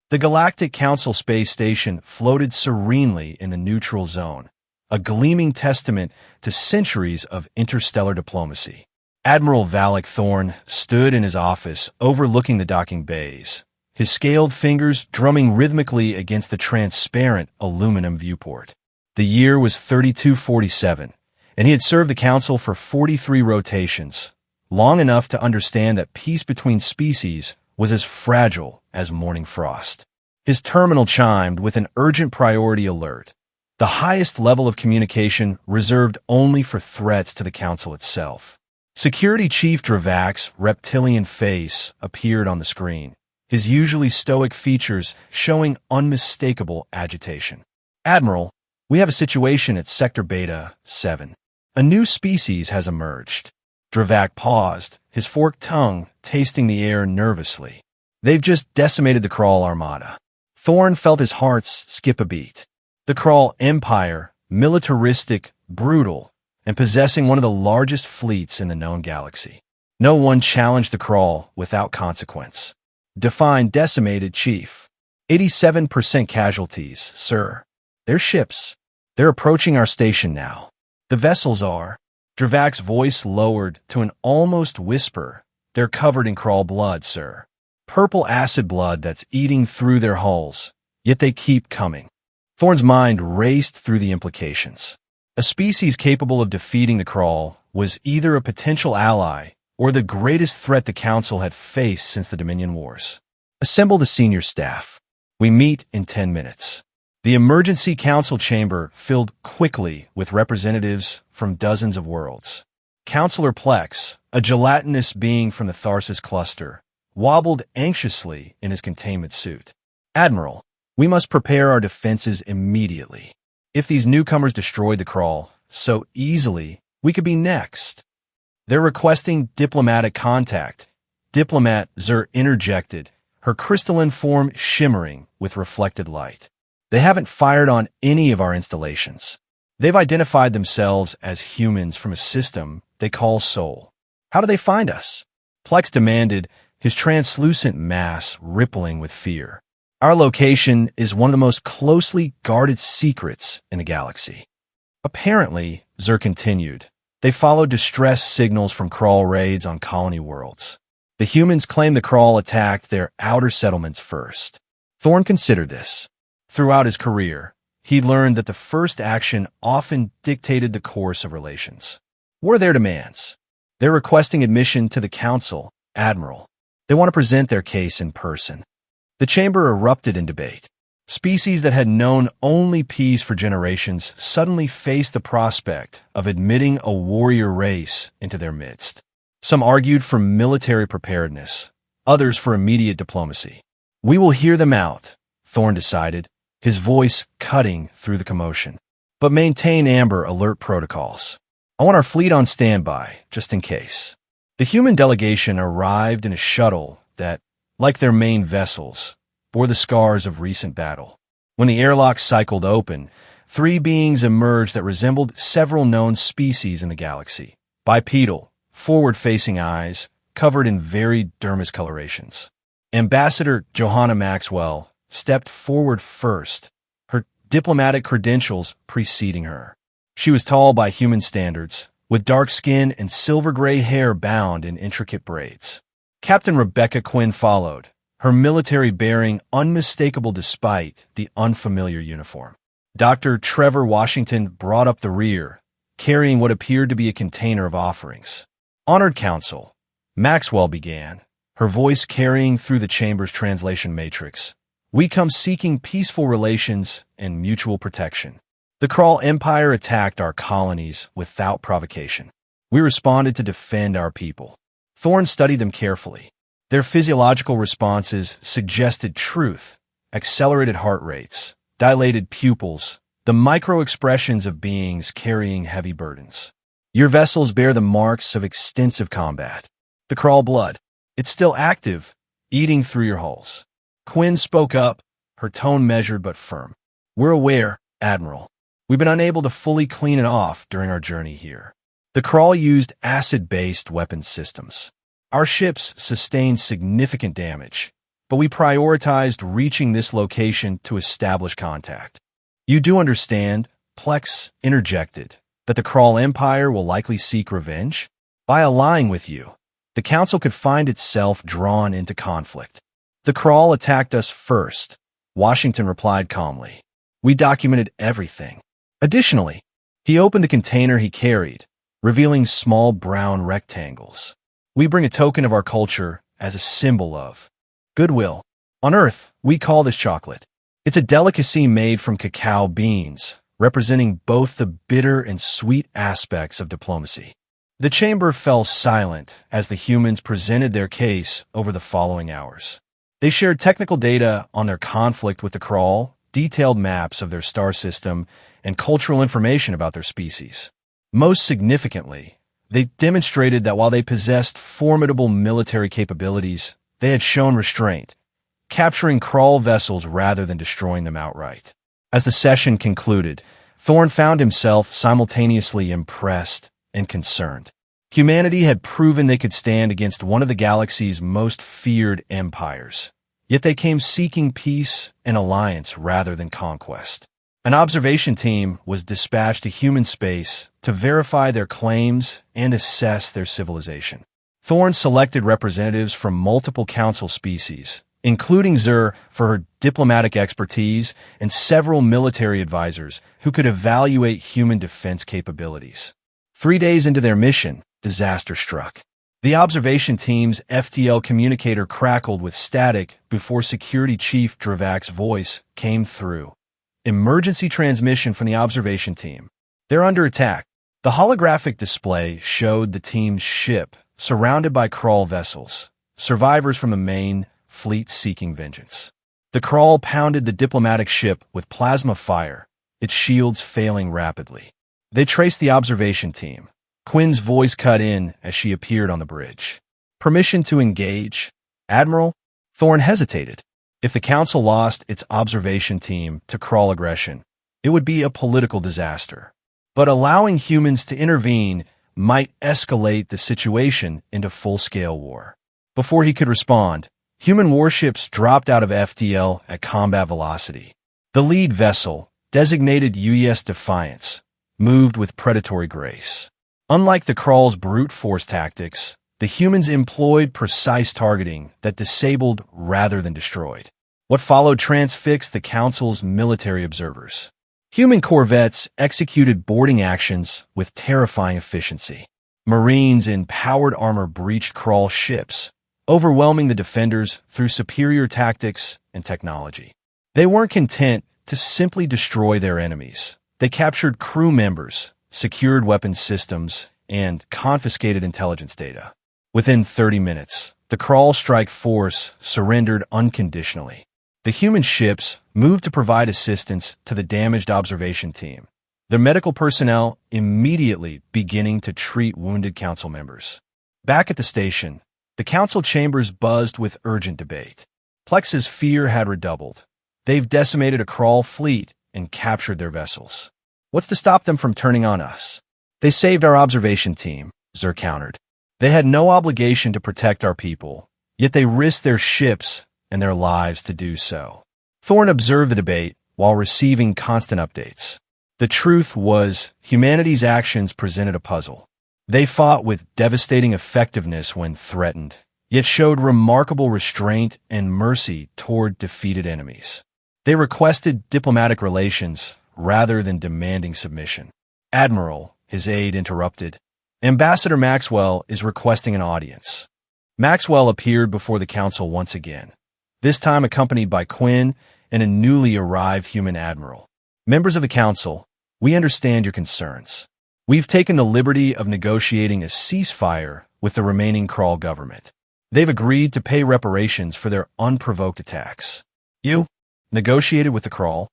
The Galactic Council space station floated serenely in the neutral zone, a gleaming testament to centuries of interstellar diplomacy. Admiral Valak Thorn stood in his office overlooking the docking bays, his scaled fingers drumming rhythmically against the transparent aluminum viewport. The year was 3247, and he had served the Council for 43 rotations, long enough to understand that peace between species was as fragile as morning frost. His terminal chimed with an urgent priority alert, the highest level of communication reserved only for threats to the Council itself. Security Chief Dravak's reptilian face appeared on the screen, his usually stoic features showing unmistakable agitation. "Admiral, we have a situation at Sector Beta 7. A new species has emerged." Dravak paused, his forked tongue tasting the air nervously. "They've just decimated the Krull armada." Thorn felt his heart skip a beat. The Krull Empire, militaristic, brutal, and possessing one of the largest fleets in the known galaxy. No one challenged the Krull without consequence. Define decimated, Chief. 87% casualties, sir. They're ships. They're approaching our station now. The vessels are. Dravak's voice lowered to an almost whisper. They're covered in Krull blood, sir. Purple acid blood that's eating through their hulls, yet they keep coming. Thorn's mind raced through the implications. A species capable of defeating the Krull was either a potential ally or the greatest threat the Council had faced since the Dominion Wars. "Assemble the senior staff. We meet in 10 minutes. The emergency council chamber filled quickly with representatives from dozens of worlds. Councilor Plex, a gelatinous being from the Tharsis cluster, wobbled anxiously in his containment suit. "Admiral, we must prepare our defenses immediately. If these newcomers destroyed the Krull so easily, we could be next." "They're requesting diplomatic contact." Diplomat Zur interjected, her crystalline form shimmering with reflected light. "They haven't fired on any of our installations. They've identified themselves as humans from a system they call Sol. How do they find us?" Plex demanded, his translucent mass rippling with fear. "Our location is one of the most closely guarded secrets in the galaxy." "Apparently," Zur continued, "they followed distress signals from Krull raids on colony worlds. The humans claim the Krull attacked their outer settlements first." Thorn considered this. Throughout his career, he'd learned that the first action often dictated the course of relations. What are their demands? "They're requesting admission to the Council, Admiral. They want to present their case in person." The chamber erupted in debate. Species that had known only peace for generations suddenly faced the prospect of admitting a warrior race into their midst. Some argued for military preparedness, others for immediate diplomacy. "We will hear them out," Thorn decided, his voice cutting through the commotion. "But maintain Amber Alert protocols. I want our fleet on standby, just in case." The human delegation arrived in a shuttle that, like their main vessels, bore the scars of recent battle. When the airlock cycled open, 3 beings emerged that resembled several known species in the galaxy. Bipedal, forward-facing eyes, covered in varied dermis colorations. Ambassador Johanna Maxwell stepped forward first, her diplomatic credentials preceding her. She was tall by human standards, with dark skin and silver-gray hair bound in intricate braids. Captain Rebecca Quinn followed, her military bearing unmistakable despite the unfamiliar uniform. Dr. Trevor Washington brought up the rear, carrying what appeared to be a container of offerings. "Honored Council," Maxwell began, her voice carrying through the chamber's translation matrix. "We come seeking peaceful relations and mutual protection. The Krull Empire attacked our colonies without provocation. We responded to defend our people." Thorn studied them carefully. Their physiological responses suggested truth, accelerated heart rates, dilated pupils, the micro-expressions of beings carrying heavy burdens. "Your vessels bear the marks of extensive combat. The Krull blood, it's still active, eating through your hulls." Quinn spoke up, her tone measured but firm. "We're aware, Admiral. We've been unable to fully clean it off during our journey here. The Krull used acid-based weapon systems. Our ships sustained significant damage, but we prioritized reaching this location to establish contact. You do understand, Plex interjected, that the Krull Empire will likely seek revenge? By allying with you, the Council could find itself drawn into conflict. The Krull attacked us first, Washington replied calmly. We documented everything. Additionally, he opened the container he carried, revealing small brown rectangles. We bring a token of our culture as a symbol of goodwill. On Earth, we call this chocolate. It's a delicacy made from cacao beans, representing both the bitter and sweet aspects of diplomacy. The chamber fell silent as the humans presented their case over the following hours. They shared technical data on their conflict with the Krull, detailed maps of their star system, and cultural information about their species. Most significantly, they demonstrated that while they possessed formidable military capabilities, they had shown restraint, capturing Krull vessels rather than destroying them outright. As the session concluded, Thorne found himself simultaneously impressed and concerned. Humanity had proven they could stand against one of the galaxy's most feared empires, yet they came seeking peace and alliance rather than conquest. An observation team was dispatched to human space to verify their claims and assess their civilization. Thorne selected representatives from multiple council species, including Zur for her diplomatic expertise and several military advisors who could evaluate human defense capabilities. 3 days into their mission, disaster struck. The observation team's FTL communicator crackled with static before Security Chief Dravak's voice came through. Emergency transmission from the observation team. They're under attack. The holographic display showed the team's ship surrounded by Krull vessels, survivors from the main fleet seeking vengeance. The Krull pounded the diplomatic ship with plasma fire, its shields failing rapidly. They traced the observation team. Quinn's voice cut in as she appeared on the bridge. Permission to engage? Admiral? Thorne hesitated. If the Council lost its observation team to Krull aggression, it would be a political disaster. But allowing humans to intervene might escalate the situation into full-scale war. Before he could respond, human warships dropped out of FTL at combat velocity. The lead vessel, designated UES Defiance, moved with predatory grace. Unlike the Krull's brute force tactics, the humans employed precise targeting that disabled rather than destroyed. What followed transfixed the Council's military observers. Human corvettes executed boarding actions with terrifying efficiency. Marines in powered armor breached Krull ships, overwhelming the defenders through superior tactics and technology. They weren't content to simply destroy their enemies. They captured crew members, secured weapons systems, and confiscated intelligence data. Within 30 minutes, the Krull strike force surrendered unconditionally. The human ships moved to provide assistance to the damaged observation team, their medical personnel immediately beginning to treat wounded Council members. Back at the station, the Council chambers buzzed with urgent debate. Plex's fear had redoubled. They've decimated a Krull fleet and captured their vessels. What's to stop them from turning on us? They saved our observation team, Zur countered. They had no obligation to protect our people, yet they risked their ships and their lives to do so. Thorne observed the debate while receiving constant updates. The truth was, humanity's actions presented a puzzle. They fought with devastating effectiveness when threatened, yet showed remarkable restraint and mercy toward defeated enemies. They requested diplomatic relations rather than demanding submission. Admiral, his aide interrupted. Ambassador Maxwell is requesting an audience. Maxwell appeared before the Council once again, this time accompanied by Quinn and a newly arrived human admiral. Members of the Council, we understand your concerns. We've taken the liberty of negotiating a ceasefire with the remaining Krull government. They've agreed to pay reparations for their unprovoked attacks. You negotiated with the Krull?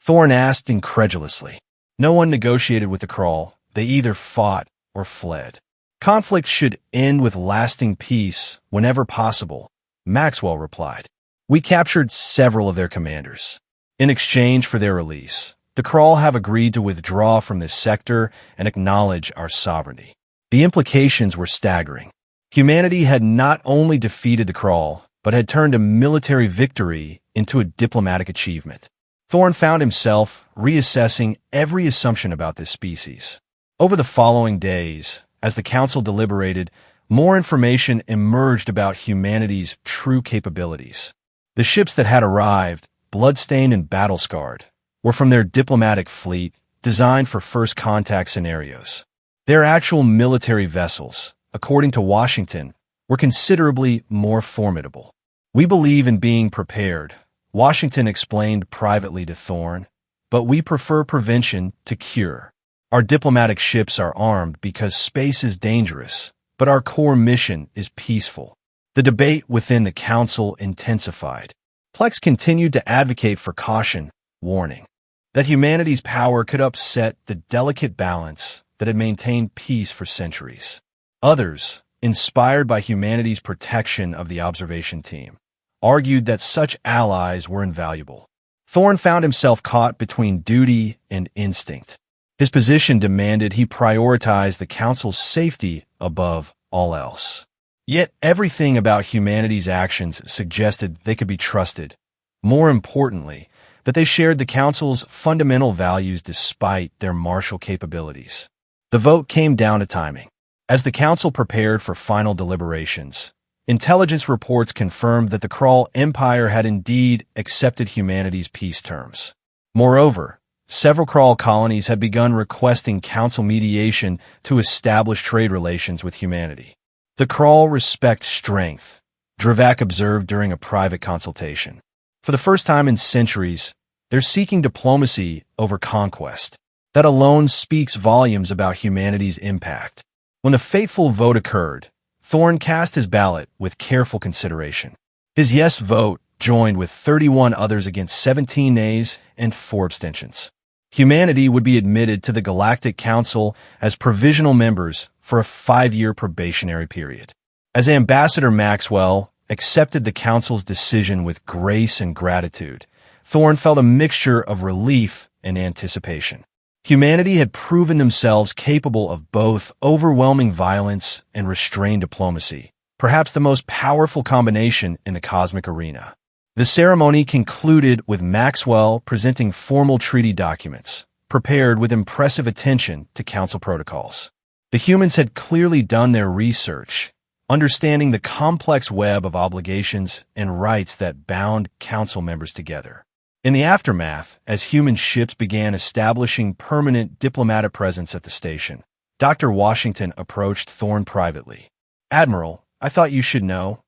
Thorne asked incredulously. No one negotiated with the Krull. They either fought or fled. Conflict should end with lasting peace whenever possible, Maxwell replied. We captured several of their commanders. In exchange for their release, the Krull have agreed to withdraw from this sector and acknowledge our sovereignty. The implications were staggering. Humanity had not only defeated the Krull, but had turned a military victory into a diplomatic achievement. Thorne found himself reassessing every assumption about this species. Over the following days, as the Council deliberated, more information emerged about humanity's true capabilities. The ships that had arrived, bloodstained and battle-scarred, were from their diplomatic fleet designed for first contact scenarios. Their actual military vessels, according to Washington, were considerably more formidable. "We believe in being prepared," Washington explained privately to Thorne, "but we prefer prevention to cure. Our diplomatic ships are armed because space is dangerous, but our core mission is peaceful." The debate within the Council intensified. Plex continued to advocate for caution, warning that humanity's power could upset the delicate balance that had maintained peace for centuries. Others, inspired by humanity's protection of the observation team, argued that such allies were invaluable. Thorne found himself caught between duty and instinct. His position demanded he prioritize the Council's safety above all else. Yet everything about humanity's actions suggested they could be trusted. More importantly, that they shared the Council's fundamental values despite their martial capabilities. The vote came down to timing. As the Council prepared for final deliberations, intelligence reports confirmed that the Krull Empire had indeed accepted humanity's peace terms. Moreover, several Krull colonies had begun requesting Council mediation to establish trade relations with humanity. "The Krull respect strength," Dravak observed during a private consultation. "For the first time in centuries, they're seeking diplomacy over conquest. That alone speaks volumes about humanity's impact." When the fateful vote occurred, Thorne cast his ballot with careful consideration. His yes vote joined with 31 others against 17 nays and 4 abstentions. Humanity would be admitted to the Galactic Council as provisional members for a 5-year probationary period. As Ambassador Maxwell accepted the Council's decision with grace and gratitude, Thorne felt a mixture of relief and anticipation. Humanity had proven themselves capable of both overwhelming violence and restrained diplomacy, perhaps the most powerful combination in the cosmic arena. The ceremony concluded with Maxwell presenting formal treaty documents, prepared with impressive attention to Council protocols. The humans had clearly done their research, understanding the complex web of obligations and rights that bound Council members together. In the aftermath, as human ships began establishing permanent diplomatic presence at the station, Dr. Washington approached Thorne privately. "Admiral, I thought you should know.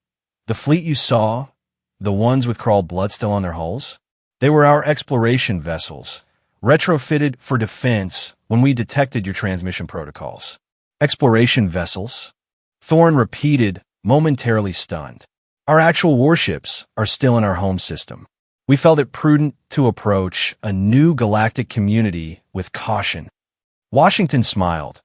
The fleet you saw, the ones with Krull blood still on their hulls, they were our exploration vessels, retrofitted for defense when we detected your transmission protocols." "Exploration vessels?" Thorne repeated, momentarily stunned. "Our actual warships are still in our home system. We felt it prudent to approach a new galactic community with caution." Washington smiled,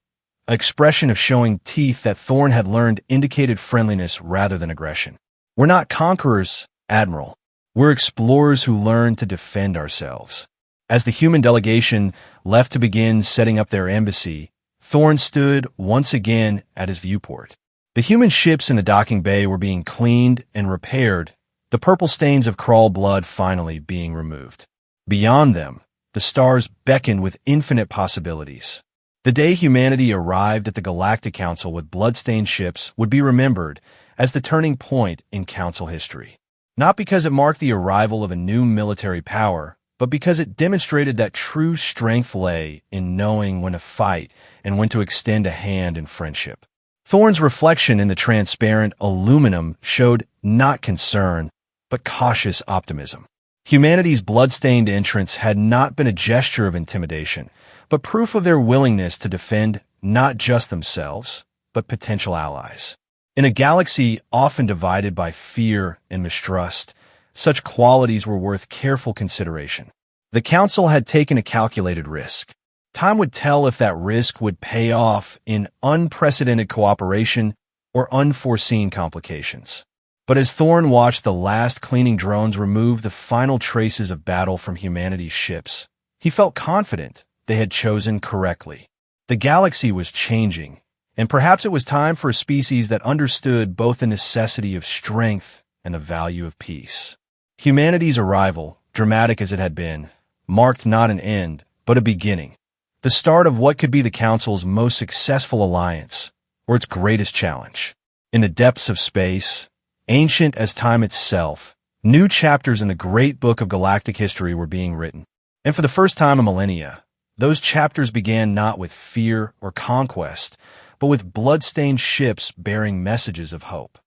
an expression of showing teeth that Thorne had learned indicated friendliness rather than aggression. "We're not conquerors, Admiral. We're explorers who learn to defend ourselves." As the human delegation left to begin setting up their embassy, Thorne stood once again at his viewport. The human ships in the docking bay were being cleaned and repaired, the purple stains of Krull blood finally being removed. Beyond them, the stars beckoned with infinite possibilities. The day humanity arrived at the Galactic Council with blood-stained ships would be remembered as the turning point in Council history. Not because it marked the arrival of a new military power, but because it demonstrated that true strength lay in knowing when to fight and when to extend a hand in friendship. Thorne's reflection in the transparent aluminum showed not concern, but cautious optimism. Humanity's blood-stained entrance had not been a gesture of intimidation, but proof of their willingness to defend not just themselves, but potential allies. In a galaxy often divided by fear and mistrust, such qualities were worth careful consideration. The Council had taken a calculated risk. Time would tell if that risk would pay off in unprecedented cooperation or unforeseen complications. But as Thorne watched the last cleaning drones remove the final traces of battle from humanity's ships, he felt confident they had chosen correctly. The galaxy was changing, and perhaps it was time for a species that understood both the necessity of strength and the value of peace. Humanity's arrival, dramatic as it had been, marked not an end, but a beginning. The start of what could be the Council's most successful alliance, or its greatest challenge. In the depths of space, ancient as time itself, new chapters in the great book of galactic history were being written. And for the first time in millennia, those chapters began not with fear or conquest, but with blood-stained ships bearing messages of hope.